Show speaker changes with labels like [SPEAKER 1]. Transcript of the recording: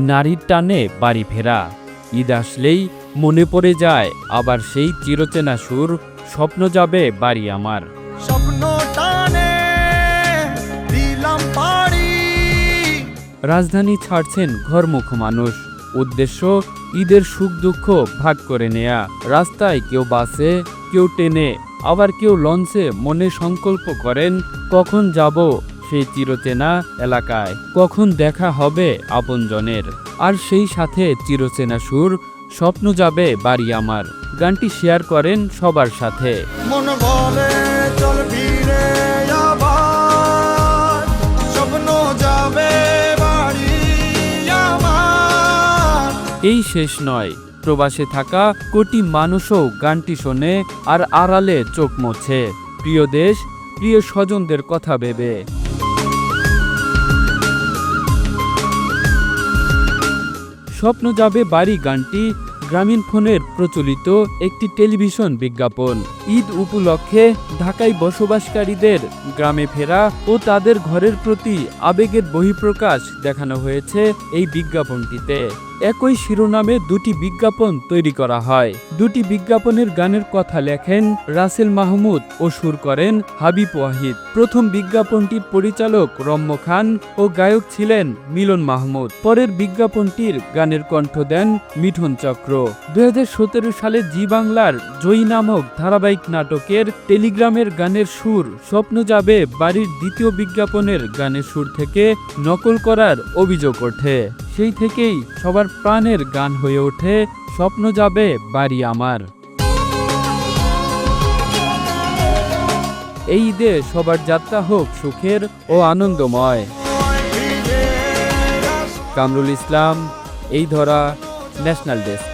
[SPEAKER 1] নারীর টানে বাড়ি ফেরা। ঈদ আসলেই মনে পড়ে যায় আবার সেই চিরচেনা সুর, স্বপ্ন যাবে বাড়ি আমার।
[SPEAKER 2] স্বপ্ন টানে দিলাম পাড়ি।
[SPEAKER 1] রাজধানী ছাড়ছেন ঘরমুখ মানুষ, উদ্দেশ্য ঈদের সুখ দুঃখ ভাগ করে নেয়া। রাস্তায় কেউ বাসে, কেউ ট্রেনে, আবার কেউ লঞ্চে মনে সংকল্প করেন কখন যাব সেই চিরচেনা এলাকায়, কখন দেখা হবে আপনজনের। আর সেই সাথে চিরচেনা সুর, স্বপ্ন যাবে বাড়ি আমার। গানটি শেয়ার করেন সবার সাথে।
[SPEAKER 2] মন বলে চল ফিরে আবার, স্বপ্ন যাবে বাড়ি আমার।
[SPEAKER 1] এই শেষ নয়, প্রবাসে থাকা কোটি মানুষও গানটি শোনে আর আড়ালে চোখ মোছে, প্রিয় দেশ, প্রিয় স্বজনদের কথা ভেবে। স্বপ্ন যাবে বাড়ি গানটি গ্রামীণফোনের প্রচলিত একটি টেলিভিশন বিজ্ঞাপন। ঈদ উপলক্ষে ঢাকায় বসবাসকারীদের গ্রামে ফেরা ও তাদের ঘরের প্রতি আবেগের বহিঃপ্রকাশ দেখানো হয়েছে এই বিজ্ঞাপনটিতে। একই শিরোনামে দুটি বিজ্ঞাপন তৈরি করা হয়। দুটি বিজ্ঞাপনের গানের কথা লেখেন রাসেল মাহমুদ ও সুর করেন হাবিব ওয়াহিদ। প্রথম বিজ্ঞাপনটির পরিচালক রম্য খান ও গায়ক ছিলেন মিলন মাহমুদ। পরের বিজ্ঞাপনটির গানের কণ্ঠ দেন মিঠুন চক্র। 2017 সালে জি বাংলার জয়ী নামক ধারাবাহিক নাটকের টেলিগ্রামের গানের সুর স্বপ্ন যাবে বাড়ির দ্বিতীয় বিজ্ঞাপনের গানের সুর থেকে নকল করার অভিযোগ ওঠে। সেই থেকেই সবার প্রাণের গান হয়ে ওঠে স্বপ্ন যাবে বাড়ি আমার। এই ঈদে সবার যাত্রা হোক সুখের ও আনন্দময়। কামরুল ইসলাম, এই ধরা, ন্যাশনাল ডেস্ক।